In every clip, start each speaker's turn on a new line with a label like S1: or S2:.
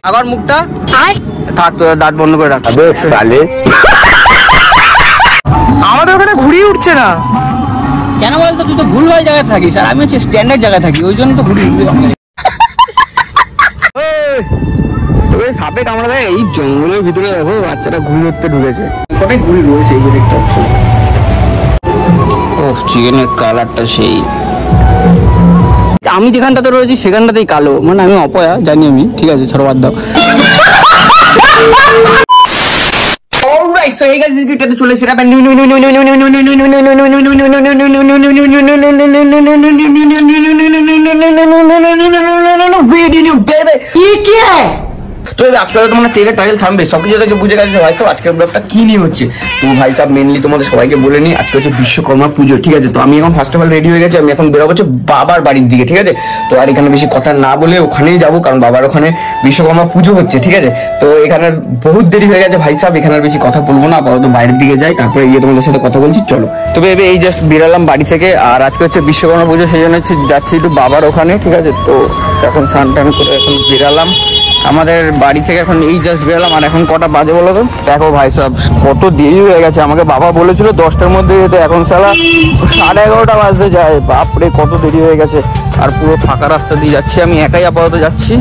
S1: আবার মুখটা থাক, তো দাঁত বন্ধ করে রাখ। সালে আমাদের ওখানে ঘুরিয়ে উঠছে না কেন বলতো? তুই তো ভুলভাল জায়গায় থাকিস আর আমি হচ্ছে স্ট্যান্ডার্ড জায়গায় থাকি, ওই জন্য তো ঘুরি উঠবে। তবে সাপে কামড়া দেয় এই জঙ্গলের ভিতরে, দেখো বাচ্চাটা ঘুরি উঠতে ঢুকেছে। কোথায় ঘুরি রয়েছে এই যে দেখতে পাচ্ছ। ও চিকেনের কালারটা সেই, আমি যেখানটাতে রয়েছি সেখানটাতেই কালো, মানে আমি অপয়া জানি আমি, ঠিক আছে ছাড়ো বাদ দাও। So hey guys, this video চলে এসেছে ভিডিও বেবি ये क्या है? তো আজকে তোমরা ট্রেলার টাইটেল থামবে সবকিছু থেকে বুঝে গেছো ভাই সাহেব আজকের ব্লগটা কি নিয়ে হচ্ছে। তো ভাই সাহেব মেনলি তোমাদের সবাইকে বলে নি আজকে হচ্ছে বিশ্বকর্মা পুজো, ঠিক আছে। তো আমি এখন ফার্স্ট অফ অল রেডি হয়ে গেছি, আমি এখন বেরোবো হচ্ছে বাবার বাড়ির দিকে, ঠিক আছে। তো আর এখানে বেশি কথা না বলে ওখানেই যাবো, কারণ বাবার ওখানে বিশ্বকর্মা পুজো হচ্ছে, ঠিক আছে। তো এখানে বহুত দেরি হয়ে গেছে ভাই সাহেব, এখানে আর বেশি কথা বলবো না, আপাতত বাইরের দিকে যাই, তারপরে গিয়ে তোমাদের সাথে কথা বলছি চলো। তো ভেবে এই জাস্ট বেরালাম বাড়ি থেকে, আর আজকে হচ্ছে বিশ্বকর্মা পুজো, সেই জন্য হচ্ছে যাচ্ছি একটু বাবার ওখানে, ঠিক আছে। তো এখন স্নান টান করে এখন বেরালাম আমাদের বাড়ি থেকে, এখন এই জাস্ট বেরোলাম। আর এখন কটা বাজে বলো তো? দেখো ভাই সাহেব কত দেরি হয়ে গেছে, আমাকে বাবা বলেছিল 10টার মধ্যে যেতে, এখন সালা 11:30 বাজতে যায়, বাপরে কত দেরি হয়ে গেছে। আর পুরো ফাঁকা রাস্তা দিয়ে যাচ্ছি, আমি একাই আপাতত যাচ্ছি,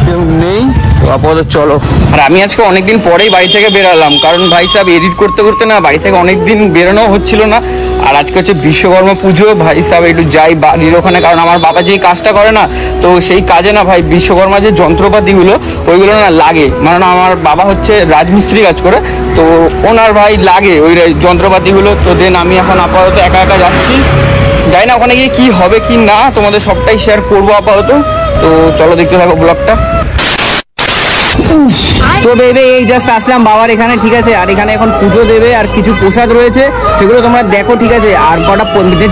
S1: কেউ নেই। তো আপাতত চলো। আর আমি আজকে অনেকদিন পরেই বাড়ি থেকে বেরালাম, কারণ ভাই সাহেব এডিট করতে করতে না বাড়ি থেকে অনেকদিন বেরোনো হচ্ছিল না। আর আজকে হচ্ছে বিশ্বকর্মা পুজো, ভাই সাহেব একটু যাই বাড়ির ওখানে, কারণ আমার বাবা যেই কাজটা করে না, তো সেই কাজে না ভাই বিশ্বকর্মা যে যন্ত্রপাতিগুলো ওইগুলো না লাগে, মানে আমার বাবা হচ্ছে রাজমিস্ত্রি কাজ করে, তো ওনার ভাই লাগে ওই যন্ত্রপাতিগুলো। তো দেন আমি এখন আপাতত একা একা যাচ্ছি, যাই না ওখানে গিয়ে কি হবে কি না তোমাদের সবটাই শেয়ার করবো আপাতত। তো চলো দেখতে থাকো ব্লগটা। তো বেবে এই জাস্ট আসলাম বাবার এখানে, ঠিক আছে। আর এখানে এখন পুজো দেবে, আর কিছু প্রসাদ রয়েছে সেগুলো তোমরা দেখো, ঠিক আছে। আর কটা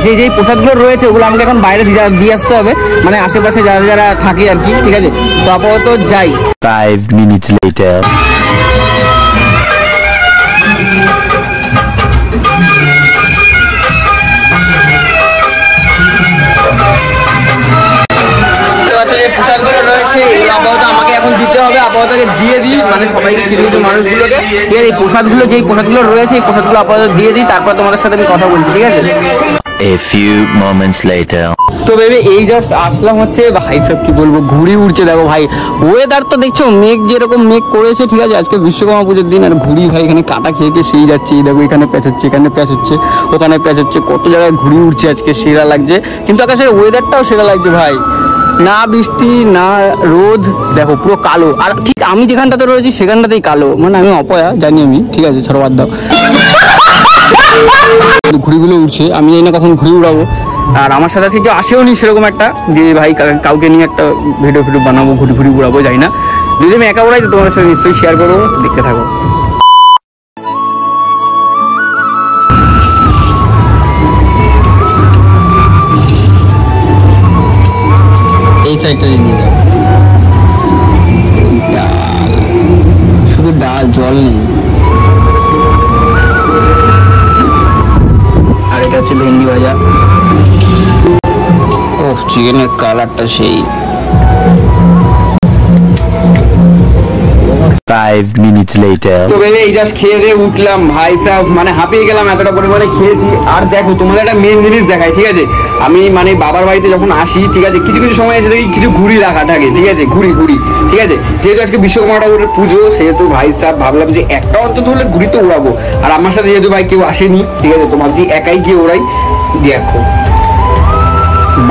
S1: যেই প্রসাদগুলো রয়েছে ওগুলো আমাকে এখন বাইরে দিয়ে আসতে হবে, মানে আশেপাশে যারা যারা থাকে আর কি, ঠিক আছে। তো আপাতত যাই।
S2: 5 minutes later.
S1: প্রসাদগুলো রয়েছে এগুলো আপাতত আমাকে এখন দিতে হবে, আপাতত দিয়ে দিই, মানে সবাইকে কিছু কিছু মানুষগুলোকে, ঠিক আছে। এই প্রসাদগুলো যেই প্রসাদগুলো রয়েছে এই প্রসাদগুলো আপাতত দিয়ে দিই, তারপর তোমাদের সাথে আমি কথা বলছি, ঠিক আছে।
S2: A few moments later.
S1: তো বেবি এই জাস্ট আসলাম হচ্ছে, ভাই সব কি বলবো ঘুড়ি উড়ছে, দেখো ভাই ওয়েদার তো দেখছো মেঘ যেরকম মেঘ করেছে, ঠিক আছে। আজকে বিশ্বকর্মা পুজোর দিন, আর ঘুড়ি ভাই এখানে কাটা খেয়ে সেই যাচ্ছে, এই দেখো এখানে প্যাচ হচ্ছে, এখানে প্যাচ হচ্ছে, ওখানে প্যাচ হচ্ছে, কত জায়গায় ঘুড়ি উড়ছে আজকে, সেরা লাগছে। কিন্তু আকাশের ওয়েদারটাও সেরা লাগছে ভাই, না বৃষ্টি না রোদ, দেখো পুরো কালো। আর ঠিক আমি যেখানটাতে রয়েছি সেখানটাতেই কালো, মানে আমি অপয়া জানি আমি, ঠিক আছে ছাড়ো বাদ দাও। ঘুড়িগুলো উঠছে, আমি জানি না কখন ঘুড়ি উড়াবো। আর আমার সাথে আজকে কেউ আসেও নি সেরকম একটা, যে ভাই কাউকে নিয়ে একটা ভিডিও বানাবো, ঘুড়ি উড়াবো, যাই না। যদি আমি একা উড়াই তো তোমাদের সাথে নিশ্চয়ই শেয়ার করবো, দেখতে থাকো। এই সাইডটা নিয়ে যাও, ডাল শুধু ডাল, জল নেই। আর এটা হচ্ছে ভেন্ডি ভাজা। ও চিকেনের কালারটা সেই।
S2: 5 minutes later.
S1: তো বেবি এই জাস্ট খেয়ে দিয়ে উঠলাম ভাই সাহেব, মানে হাঁপিয়ে গেলাম, এতটা পরিমাণে খেয়েছি। আর দেখো তোমাদের একটা মেন জিনিস দেখাই, ঠিক আছে। আমি মানে বাবার বাড়িতে যখন আসি, ঠিক আছে, কিছু কিছু সময় এসে দেখি কিছু ঘুড়ি রাখা থাকে, ঠিক আছে, ঘুড়ি, ঠিক আছে। যেহেতু আজকে বিশ্বকর্মা ঠাকুরের পুজো, সেহেতু ভাই সাহেব ভাবলাম যে একটা অন্তত হলে ঘুড়ি তো উড়াবো। আর আমার সাথে যেহেতু ভাই কেউ আসেনি, ঠিক আছে, তো ভাবছি একাই গিয়ে ওড়াই। দেখো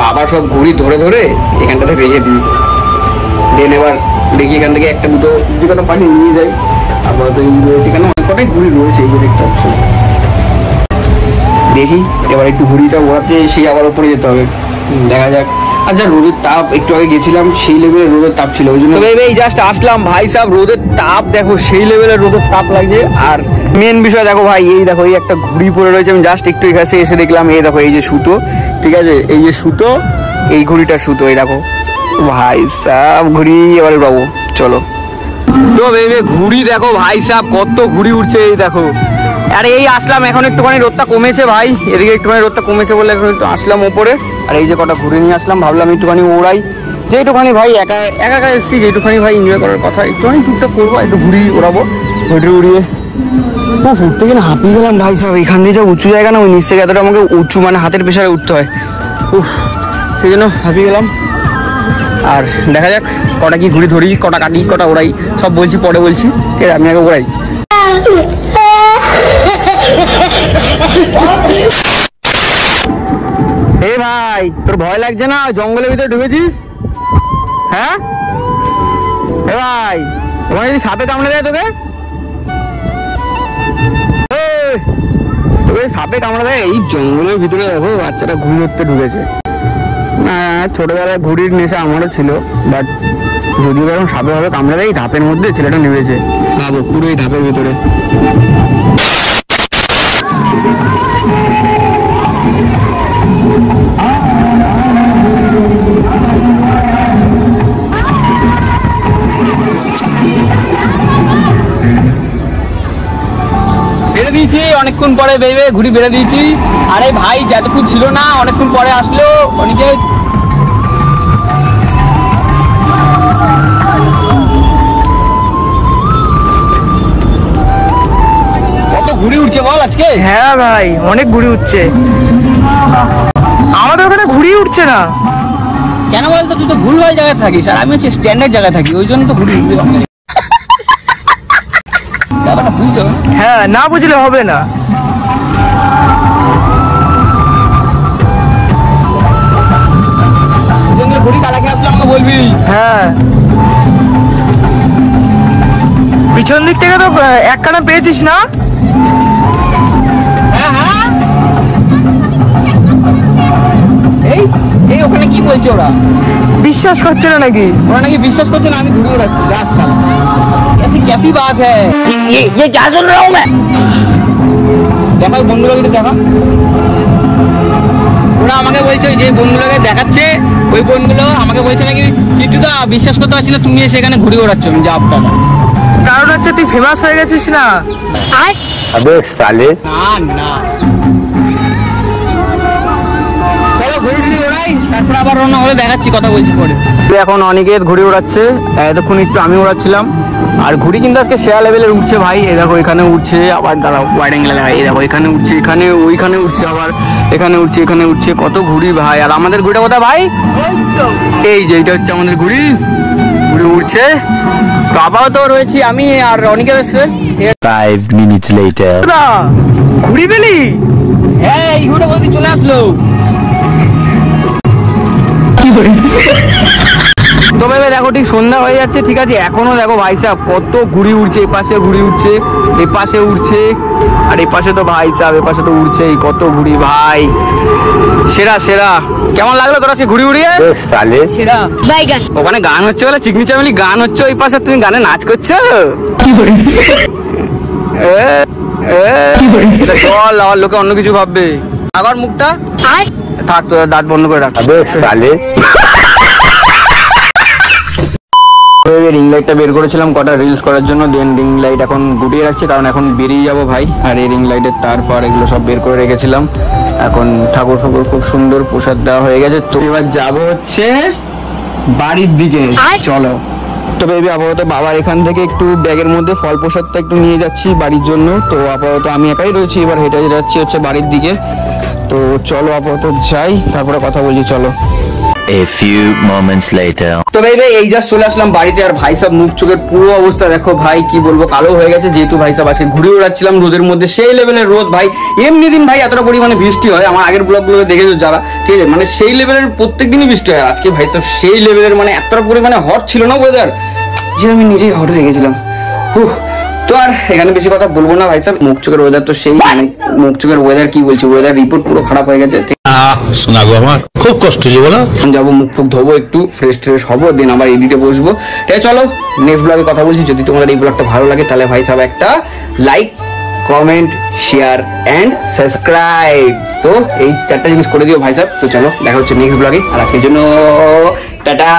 S1: বাবা সব ঘুড়ি ধরে ধরে এখানটাতে রেখে দিয়েছে, দেন এবার দেখি এখান থেকে একটা দুটো যে কোনো পানি নিয়ে যাই। আপাতত এই রয়েছে, কেন অনেক কটাই ঘুড়ি রয়েছে, এই যে দেখতে পাচ্ছ। দেখি এবার একটু ঘুড়িটা ওড়াতে সেই আবার উপরে যেতে হবে, দেখা যাক। আচ্ছা রোদের তাপ, একটু আগে গেছিলাম সেই লেভেলের রোদের তাপ ছিল, ওই জন্য এই জাস্ট আসলাম ভাই সাহেব, রোদের তাপ দেখো সেই লেভেলের রোদের তাপ লাগছে। আর মেন বিষয় দেখো ভাই, এই দেখো এই একটা ঘুড়ি পড়ে রয়েছে, আমি জাস্ট একটু এখানে এসে দেখলাম, এই দেখো এই যে সুতো, ঠিক আছে, এই যে সুতো, এই ঘুড়িটার সুতো, এই দেখো ভাই সাহেব ঘুড়ি এবারে উড়াবো, চলো। তো ভেবে ঘুড়ি দেখো ভাই সাহেব, কত ঘুড়ি উঠছে এই দেখো। আর এই আসলাম এখন একটুখানি রোদটা কমেছে ভাই, এদিকে একটুখানি রোদটা কমেছে বলে এখন একটু আসলাম ওপরে। আর এই যে কটা ঘুরে নিয়ে আসলাম, ভাবলাম একটুখানি ওড়াই, যে একটুখানি ভাই একা একা এসেছি, যেটুখানি ভাই এনজয় করার কথা একটুখানি টুকটাক করবো, একটু ঘুরি ওড়াবো, ঘুরে উড়িয়ে উঠতে গেলে হাঁপিয়ে গেলাম ভাই সাহেব। এখান দিয়ে যা উঁচু জায়গা না, ওই নিচ থেকে এতটা আমাকে উঁচু মানে হাতের প্রেসারে উঠতে হয়, সেই জন্য হাঁপিয়ে গেলাম। আর দেখা যাক কটা কি ঘুড়ি ধরি, কটা কাটি, কটা ওড়াই, সব বলছি পরে বলছি, ঠিক আছে? আমি আগে ওড়াই। এ ভাই, তোর ভয় লাগছে না জঙ্গলের ভিতরে ঢুকেছিস? হ্যাঁ এ ভাই, ওখানে যদি সাপে কামড়ে দেয় তোকে, তোকে সাপে কামড়ে দেয় এই জঙ্গলের ভিতরে? দেখো বাচ্চাটা ঘুড়ি ধরতে ঢুকেছে। না, ছোটবেলায় ঘুড়ির নেশা আমারও ছিল, বাট যদিও এখন সাপে ভাবে কামড়ে দেয়, এই ধাপের মধ্যে ছেলেটা নেমেছে, ভাবো পুরো এই ধাপের ভিতরে। বেড়ে দিয়েছি অনেকক্ষণ পরে, বেবে ঘুড়ি বেড়ে দিয়েছি। আরে ভাই যতক্ষণ ছিল না, অনেকক্ষণ পরে আসলো অনেকে। কত ঘুড়ি উঠছে বল আজকে?
S3: হ্যাঁ ভাই, অনেক ঘুড়ি উঠছে। আমাদের ওখানে ঘুড়ি উঠছে না
S1: কেন বলতো? তুই তো ভুলভাল জায়গায় থাকিস, আর আমি হচ্ছে স্ট্যান্ডার্ড জায়গায় থাকি, ওই জন্য তো ঘুড়ি উঠবে। ব্যাপারটা বুঝছো?
S3: হ্যাঁ, না বুঝলে হবে না।
S1: ঘুড়ি কাটাকে আসলে আমাকে বলবি।
S3: হ্যাঁ, পিছন দিক থেকে তো একখানা পেয়েছিস না?
S1: হ্যাঁ হ্যাঁ, এই এই ওখানে কি বলছে ওরা?
S3: বিশ্বাস করছে না নাকি?
S1: ওরা নাকি বিশ্বাস করছে না আমি ঘুরে উড়াচ্ছি। যাস শালা, कैसी बात है ये क्या सुन रहा हूँ मैं? দেখা বন্ধুরা একটু দেখা, ওরা আমাকে বলছে যে বন্ধুরাকে দেখাচ্ছে, ওই বন্ধুগুলো আমাকে বলছে নাকি কিন্তু দা বিশ্বাস করতে পারছি না তুমি সেখানে ঘুরে ওড়াচ্ছ। আমি যা আপনারা,
S3: কারণ হচ্ছে তুই ফেমাস হয়ে গেছিস না।
S2: अबे साले
S1: না না, চলো ঘুরে ওড়াই, তারপর আবার অন্য হলে দেখাচ্ছি, কথা বলছি পরে। এখন অনেকে ঘুড়ি ওড়াচ্ছে, এতক্ষণ একটু আমি ওড়াচ্ছিলাম। আর ঘুড়ি কিন্তু আজকে সেরা লেভেলের উঠছে ভাই। এই দেখো এখানে উঠছে, আবার দাঁড়াও ওয়াইড অ্যাঙ্গেলে দেখা, এই দেখো এখানে উঠছে, এখানে ওইখানে উঠছে, আবার এখানে উঠছে, এখানে উঠছে, কত ঘুড়ি ভাই। আর আমাদের ঘুড়িটা কোথায় ভাই? এই যে এইটা হচ্ছে আমাদের ঘুড়ি, ঘুড়ি উঠছে। তো আবারও তো রয়েছি আমি আর অনেকে এসছে।
S2: 5 minutes later.
S3: না, ঘুড়ি পেলি?
S1: হ্যাঁ, এই ঘুড়িটা কোথায় চলে আসলো? তো ভেবে দেখো ঠিক সন্ধ্যা হয়ে যাচ্ছে, ঠিক আছে? এখনো দেখো ভাই সাহেব কত ঘুড়ি উঠছে, এপাশে ঘুড়ি উঠছে, এপাশে উঠছে, আর এপাশে তো ভাই সাহেব এপাশে তো উঠছেই, কত ঘুড়ি ভাই। সেরা সেরা। কেমন লাগলো তোর আজকে ঘুড়ি উড়িয়ে?
S2: अबे साले
S1: সেরা। ওখানে গান হচ্ছে বলে, চিকনি চামেলি গান হচ্ছে ওই পাশে, তুমি গানে নাচ করছো? এটা চল, আমার লোকে অন্য কিছু ভাববে। আবার মুখটা থাক, তো দাঁত বন্ধ করে রাখ।
S2: अबे साले
S1: রিং লাইটটা বের করেছিলাম কটা রিলস করার জন্য, দেন রিং লাইট এখন গুটিয়ে রাখছি, কারণ এখন বেরিয়ে যাবো ভাই। আর এই রিং লাইটের তারপর এগুলো সব বের করে রেখেছিলাম। এখন ঠাকুর ফাকুর খুব সুন্দর প্রসাদ দেওয়া হয়ে গেছে। তো এবার যাবো হচ্ছে বাড়ির দিকে, চলো। তো বেবি আপাতত বাবার এখান থেকে একটু ব্যাগের মধ্যে ফল প্রসাদটা একটু নিয়ে যাচ্ছি বাড়ির জন্য। তো আপাতত আমি একাই রয়েছি, এবার হেঁটে যাচ্ছি হচ্ছে বাড়ির দিকে। তো চলো আপাতত যাই, তারপরে কথা বলছি, চলো।
S2: A few moments later.
S1: তো ভাই এই জাস্ট চলে আসলাম বাড়িতে। আর ভাই সাহেব মুখ চোখের পুরো অবস্থা দেখো ভাই, কি বলবো, কালো হয়ে গেছে। যেহেতু ভাই সাহেব আজকে ঘুরে উড়াচ্ছিলাম রোদের মধ্যে, সেই লেভেলের রোদ ভাই। এমনি দিন ভাই এতটা পরিমাণে বৃষ্টি হয়, আমার আগের ব্লগগুলো দেখেছো যারা, ঠিক আছে? মানে সেই লেভেলের প্রত্যেক দিনই বৃষ্টি হয়। আজকে ভাই সাহেব সেই লেভেলের, মানে এতটা পরিমাণে হট ছিল না ওয়েদার, যে আমি নিজেই হট হয়ে গেছিলাম। তো আর এখানে বেশি কথা বলবো না ভাই সাহেব, মুখ চোখের ওয়েদার তো সেই, মানে মুখ চোখের ওয়েদার কি বলছি, ওয়েদার রিপোর্ট পুরো খারাপ হয়ে গেছে।
S4: শোনা গো আমার খুব কষ্ট হচ্ছে বলো।
S1: যাবো মুখ ফুক ধোবো, একটু ফ্রেশ ট্রেশ হবো, দেন আবার এডিটে বসবো। ঠিক আছে চলো, নেক্সট ব্লগে কথা বলছি। যদি তোমাদের এই ব্লগটা ভালো লাগে তাহলে ভাই সাহেব একটা like, comment, share and subscribe. তো এই 4টা জিনিস করে দিও ভাই সাহেব। তো চলো দেখা হচ্ছে নেক্সট ব্লগে, আর আজকের জন্য টাটা।